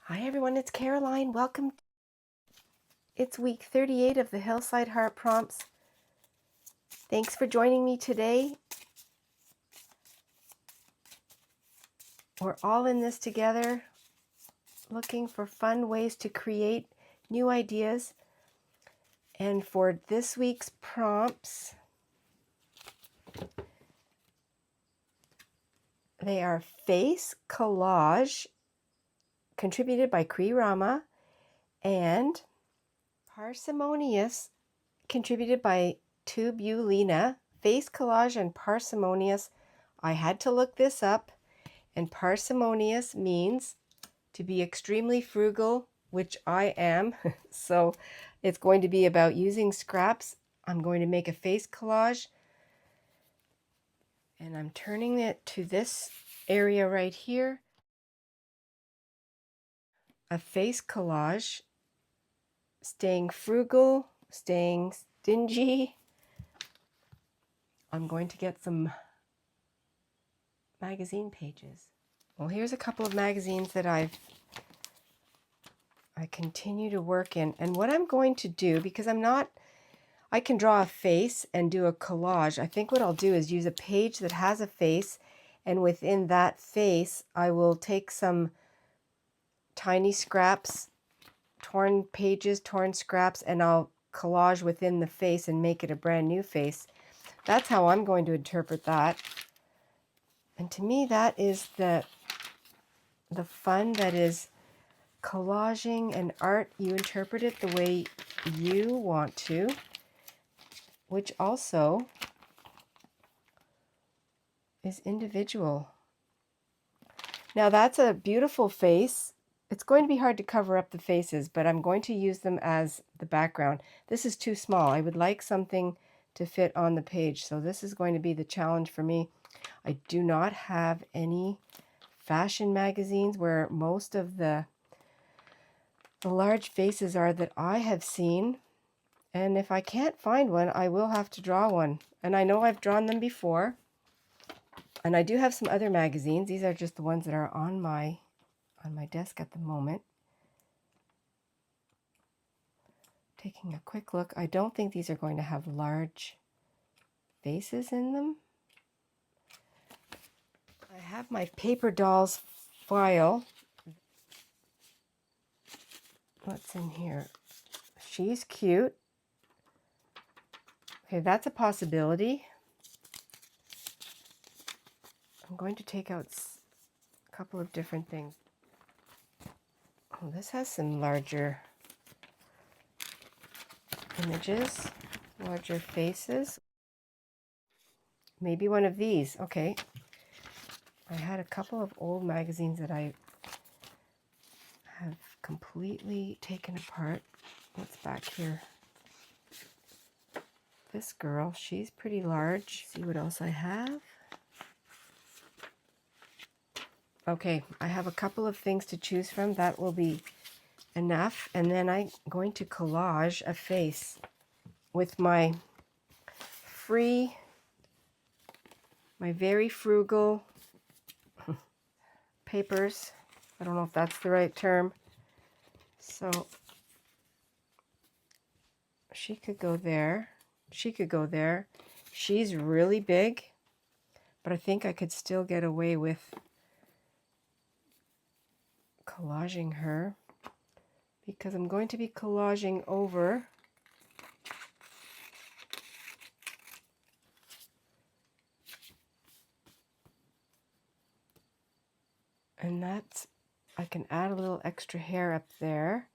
Hi everyone, it's Caroline. Welcome. It's week 38 of the Hillside Heart Prompts. Thanks for joining me today. We're all in this together, looking for fun ways to create new ideas. And for this week's prompts, they are Face Collage, contributed by Cree Rama, and Parsimonious, contributed by Tubulina. Face Collage and Parsimonious. I had to look this up. And parsimonious means to be extremely frugal, which I am. So it's going to be about using scraps. I'm going to make a face collage. And I'm turning it to this area right here. A face collage. Staying frugal, staying stingy. I'm going to get some magazine pages. Well, here's a couple of magazines that I continue to work in. And what I'm going to do, because I can draw a face and do a collage. I think what I'll do is use a page that has a face, and within that face, I will take some tiny scraps, torn pages, torn scraps, and I'll collage within the face and make it a brand new face. That's how I'm going to interpret that. And to me, that is the fun that is collaging and art. You interpret it the way you want to, which also is individual. Now that's a beautiful face. It's going to be hard to cover up the faces, but I'm going to use them as the background. This is too small. I would like something to fit on the page, so this is going to be the challenge for me. I do not have any fashion magazines where most of the large faces are that I have seen. And if I can't find one, I will have to draw one. And I know I've drawn them before. And I do have some other magazines. These are just the ones that are on my desk at the moment. Taking a quick look. I don't think these are going to have large faces in them. I have my paper dolls file. What's in here? She's cute. Okay, that's a possibility. I'm going to take out a couple of different things. Oh, this has some larger images, larger faces. Maybe one of these. Okay. I had a couple of old magazines that I have completely taken apart. What's back here? This girl, she's pretty large. See what else I have. Okay, I have a couple of things to choose from. That will be enough. And then I'm going to collage a face with my very frugal papers. I don't know if that's the right term. So she could go there. She could go there. She's really big, but I think I could still get away with collaging her because I'm going to be collaging over and that's, I can add a little extra hair up there.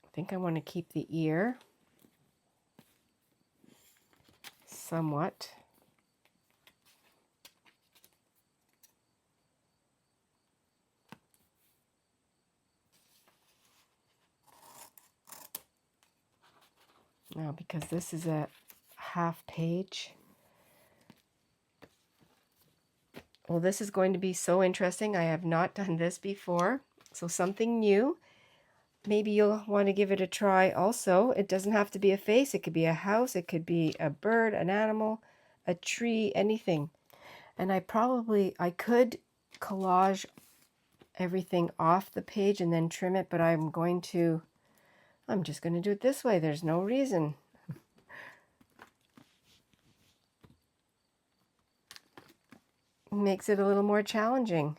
I think I want to keep the ear somewhat. Now, because this is a half page. Well, this is going to be so interesting. I have not done this before, so something new. Maybe you'll want to give it a try also. It doesn't have to be a face. It could be a house. It could be a bird, an animal, a tree, anything. And I could collage everything off the page and then trim it, but I'm just going to do it this way. There's no reason. It makes it a little more challenging.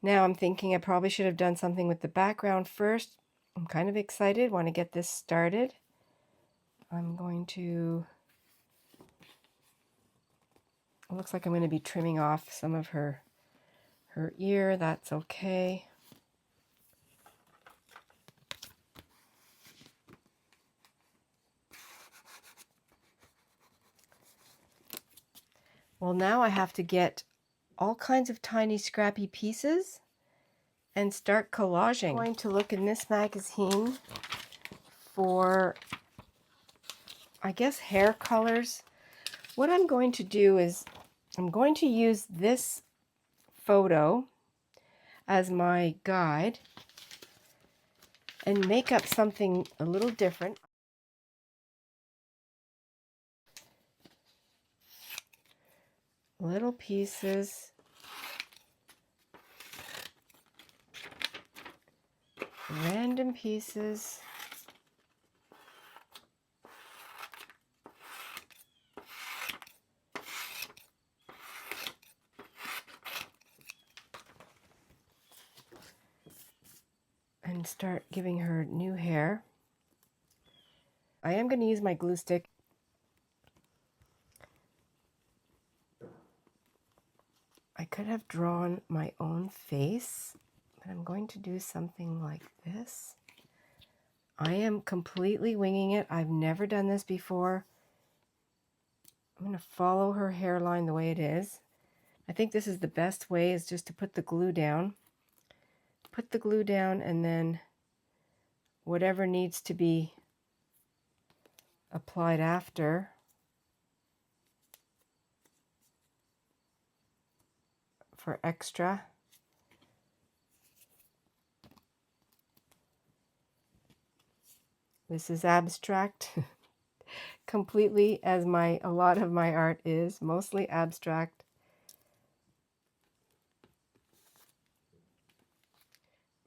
Now I'm thinking I probably should have done something with the background first. I'm kind of excited, want to get this started. I'm going to, it looks like I'm going to be trimming off some of her ear. That's okay. Well, now I have to get all kinds of tiny scrappy pieces and start collaging. I'm going to look in this magazine for, I guess, hair colors. What I'm going to do is I'm going to use this photo as my guide and make up something a little different. Little pieces, random pieces. And start giving her new hair. I am going to use my glue stick. I could have drawn my own face, but I'm going to do something like this. I am completely winging it. I've never done this before. I'm going to follow her hairline the way it is. I think this is the best way, is just to put the glue down. Put the glue down, and then whatever needs to be applied after. For extra. This is abstract. Completely, as a lot of my art is, mostly abstract.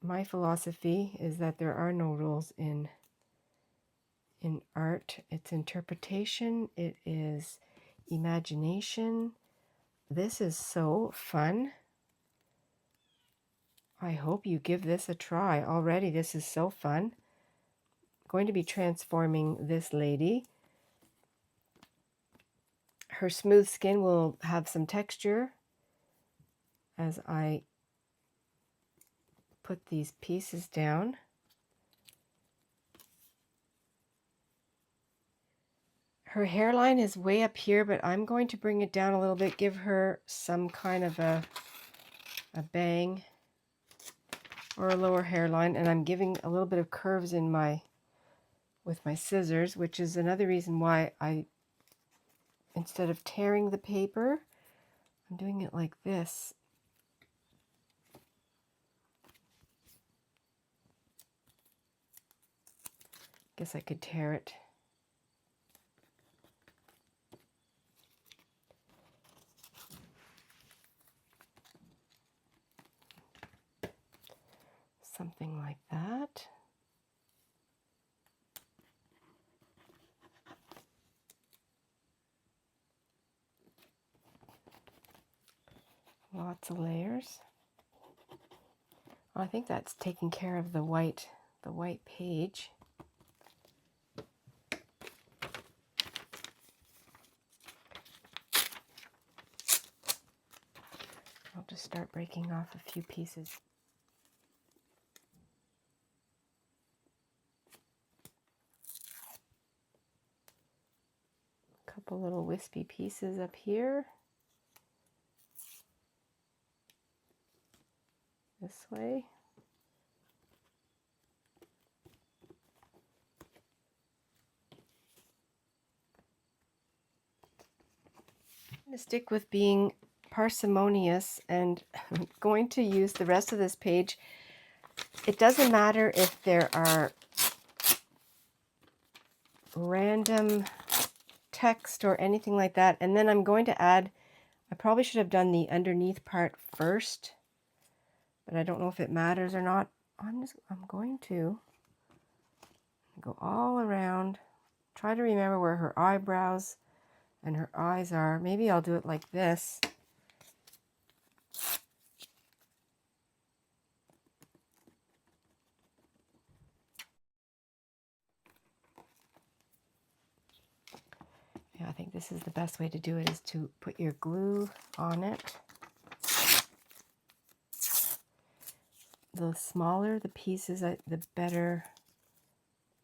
My philosophy is that there are no rules in art. It's interpretation, it is imagination. This is so fun. I hope you give this a try. Already this is so fun. I'm going to be transforming this lady. Her smooth skin will have some texture as I put these pieces down. Her hairline is way up here, but I'm going to bring it down a little bit, give her some kind of a bang or a lower hairline, and I'm giving a little bit of curves in with my scissors, which is another reason why instead of tearing the paper, I'm doing it like this. Guess I could tear it. Something like that. Lots of layers. I think that's taking care of the white page. I'll just start breaking off a few pieces. A couple little wispy pieces up here. This way. I'm going to stick with being parsimonious, and I'm going to use the rest of this page. It doesn't matter if there are random text or anything like that. And then I'm going to add, I probably should have done the underneath part first, but I don't know if it matters or not. I'm going to go all around, try to remember where her eyebrows and her eyes are. Maybe I'll do it like this. Yeah, I think this is the best way to do it, is to put your glue on it. The smaller the pieces, the better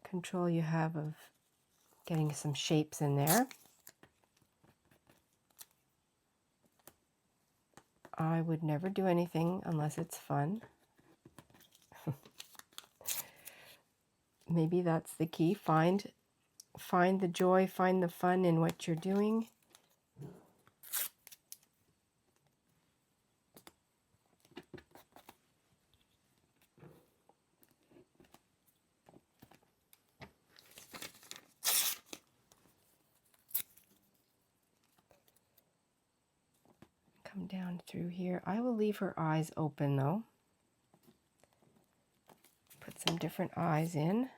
control you have of getting some shapes in there. I would never do anything unless it's fun. Maybe that's the key. Find the joy, find the fun in what you're doing. Come down through here. I will leave her eyes open though. Put some different eyes in.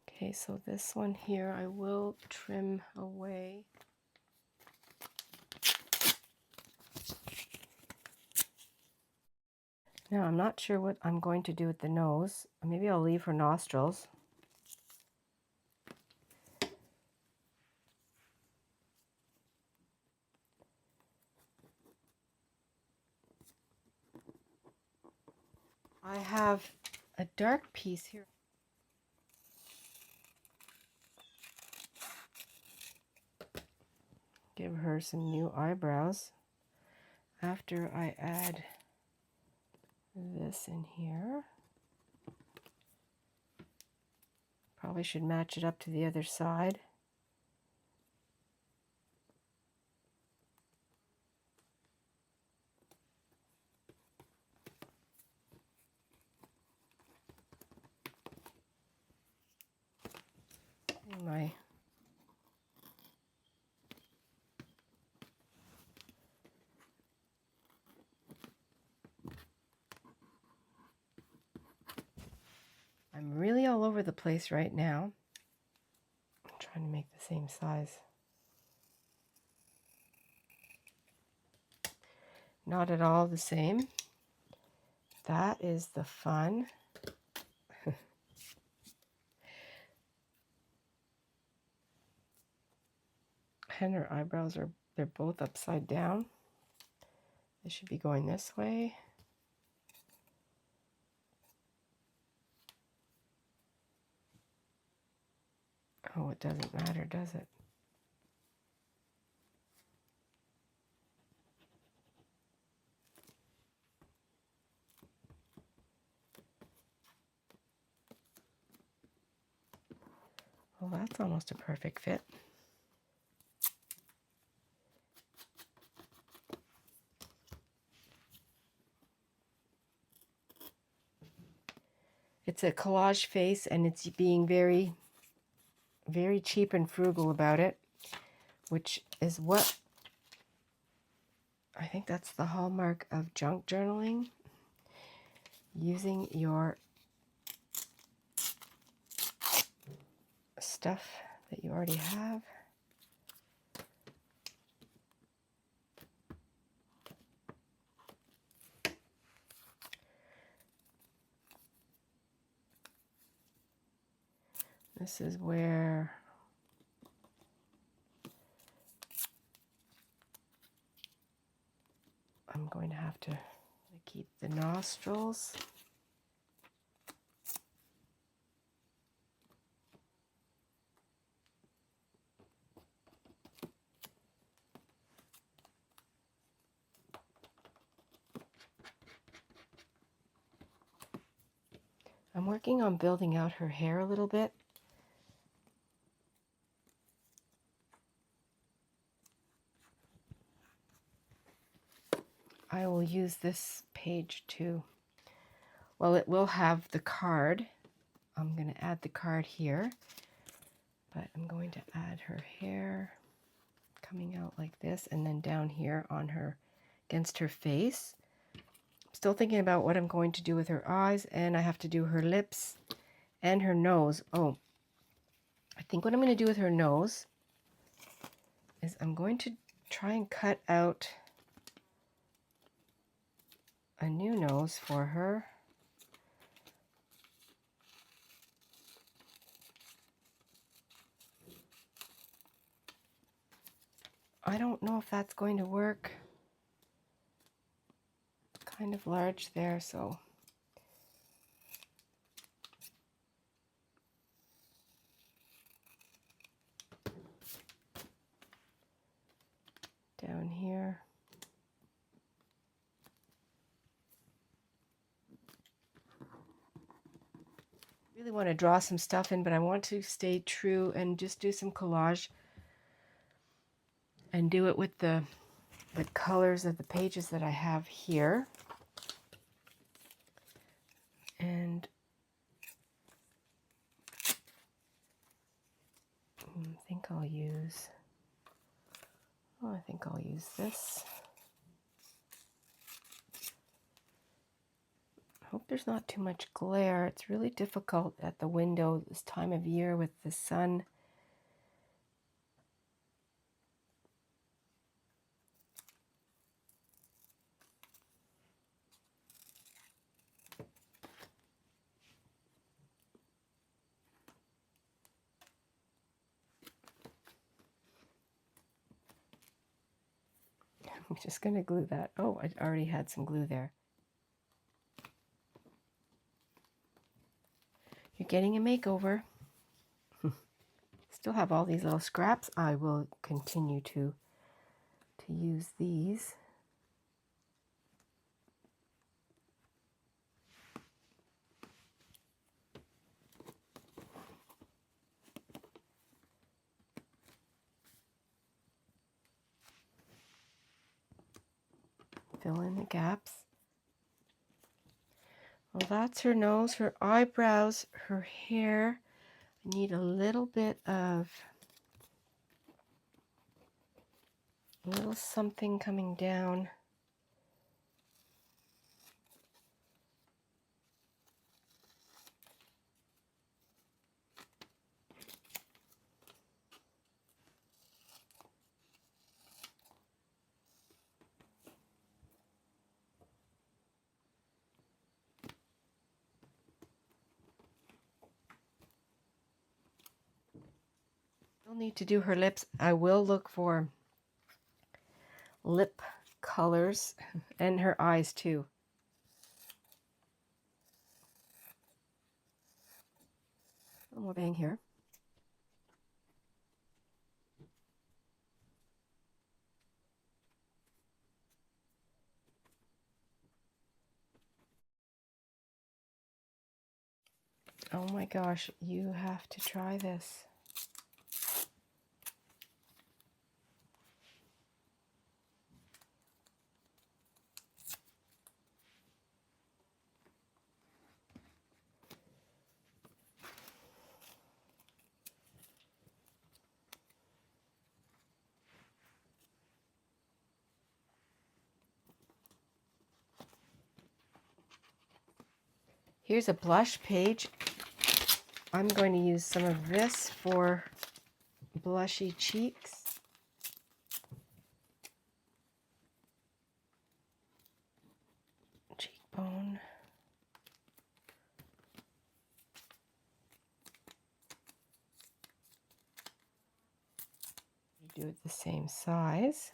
Okay, so this one here I will trim away. Now I'm not sure what I'm going to do with the nose. Maybe I'll leave her nostrils. I have a dark piece here. Give her some new eyebrows after I add this in here. Probably should match it up to the other side. I'm really all over the place right now. I'm trying to make the same size. Not at all the same. That is the fun. And her eyebrows they're both upside down. They should be going this way. Oh, it doesn't matter, does it? Well, that's almost a perfect fit. It's a collage face, and it's being very, very cheap and frugal about it, which is what I think that's the hallmark of junk journaling. Using your stuff that you already have. This is where I'm going to have to keep the nostrils. I'm working on building out her hair a little bit. I will use this page too. Well, it will have the card. I'm going to add the card here, but I'm going to add her hair coming out like this, and then down here on her, against her face. I'm still thinking about what I'm going to do with her eyes, and I have to do her lips and her nose. Oh, I think what I'm going to do with her nose is I'm going to try and cut out a new nose for her. I don't know if that's going to work. Kind of large there, so down here. Really want to draw some stuff in, but I want to stay true and just do some collage and do it with the colors of the pages that I have here. And I think I'll use, I think I'll use this. I hope there's not too much glare. It's really difficult at the window this time of year with the sun. I'm just going to glue that. Oh, I already had some glue there. You're getting a makeover. Still have all these little scraps. I will continue to use these. Fill in the gaps. Well, that's her nose, her eyebrows, her hair. I need a little bit of a little something coming down. I'll need to do her lips. I will look for lip colors and her eyes too. A little more bang here. Oh my gosh, you have to try this. Here's a blush page. I'm going to use some of this for blushy cheeks. Cheekbone. Do it the same size.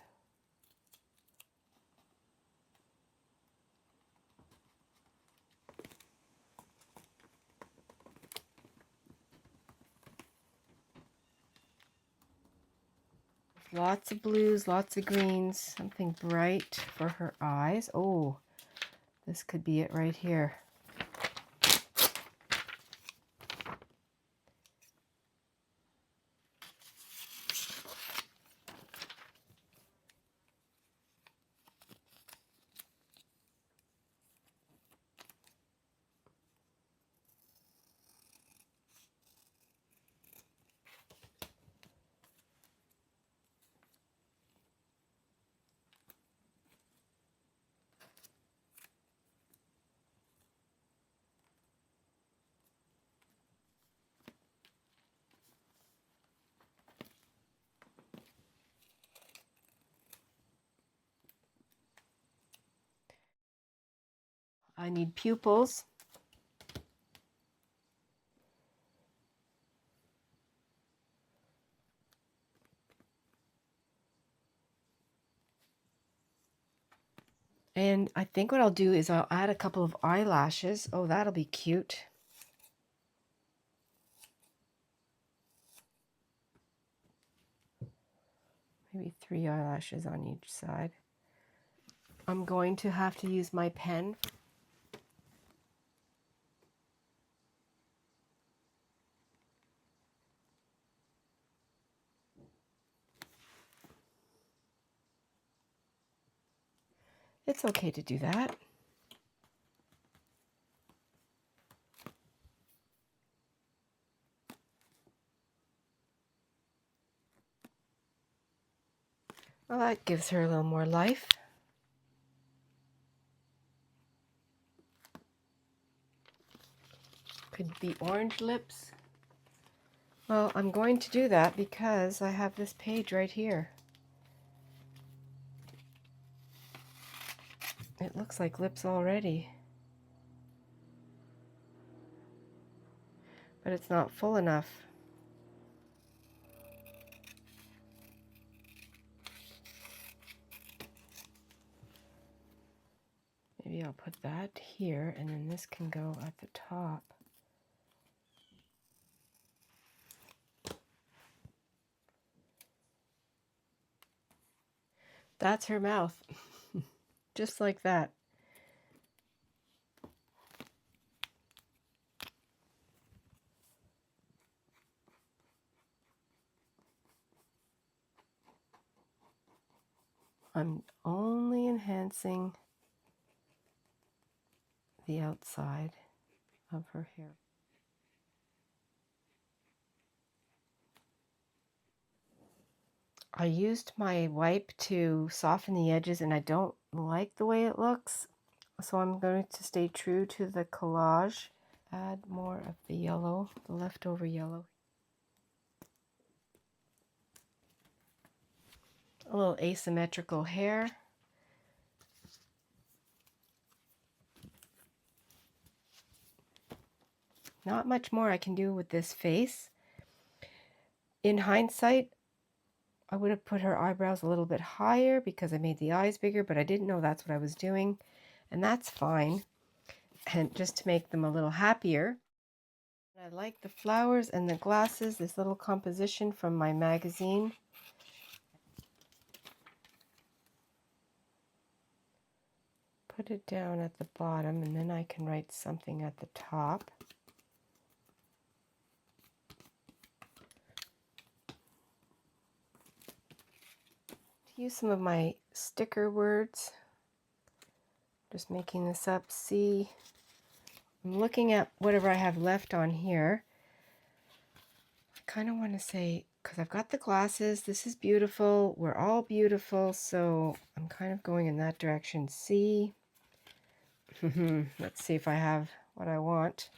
Lots of blues, lots of greens, something bright for her eyes. Oh, this could be it right here. I need pupils. And I think what I'll do is I'll add a couple of eyelashes. Oh, that'll be cute. Maybe 3 eyelashes on each side. I'm going to have to use my pen. It's okay to do that. Well, that gives her a little more life. Could be orange lips. Well, I'm going to do that because I have this page right here. It looks like lips already. But it's not full enough. Maybe I'll put that here, and then this can go at the top. That's her mouth. Just like that. I'm only enhancing the outside of her hair. I used my wipe to soften the edges and I don't like the way it looks, so I'm going to stay true to the collage. Add more of the yellow, the leftover yellow. A little asymmetrical hair. Not much more I can do with this face. In hindsight, I would have put her eyebrows a little bit higher because I made the eyes bigger, but I didn't know that's what I was doing, and that's fine. And just to make them a little happier. I like the flowers and the glasses, this little composition from my magazine. Put it down at the bottom, and then I can write something at the top. Use some of my sticker words. Just making this up. See, I'm looking at whatever I have left on here. I kind of want to say, because I've got the glasses, this is beautiful, we're all beautiful, so I'm kind of going in that direction. See, let's see if I have what I want.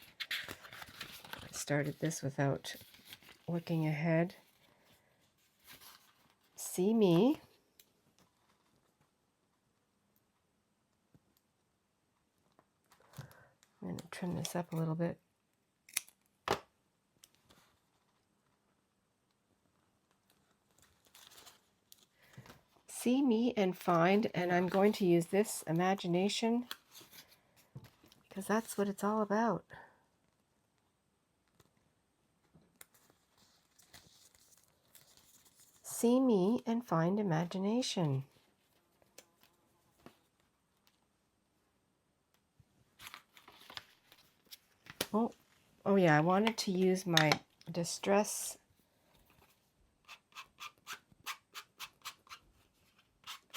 I started this without looking ahead. See me. I'm going to trim this up a little bit. See me and find, and I'm going to use this imagination because that's what it's all about. See me and find imagination. Oh yeah, I wanted to use my Distress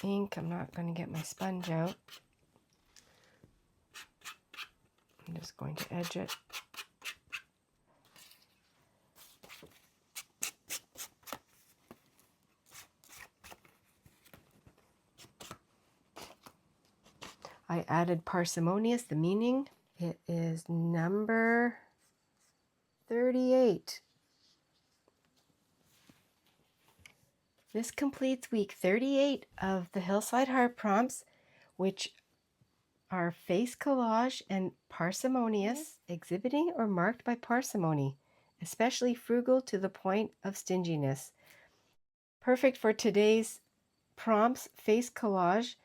ink. I'm not going to get my sponge out. I'm just going to edge it. I added Parsimonious, the meaning. It is number 38. This completes week 38 of the Hillside Heart Prompts, which our face collage and Parsimonious, exhibiting or marked by parsimony, especially frugal to the point of stinginess. Perfect for today's prompts face collage,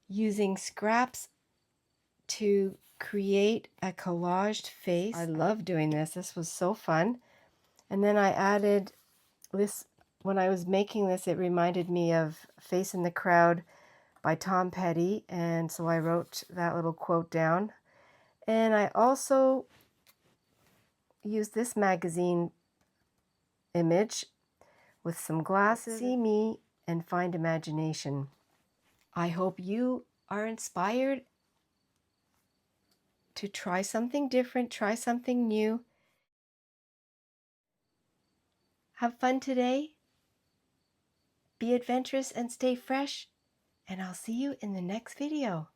using scraps to create a collaged face. I love doing this. This was so fun. And then I added this, when I was making this, it reminded me of Face in the Crowd by Tom Petty, and so I wrote that little quote down. And I also used this magazine image with some glasses. See me and find imagination. I hope you are inspired to try something different, try something new. Have fun today. Be adventurous and stay fresh. And I'll see you in the next video.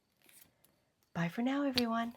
Bye for now, everyone.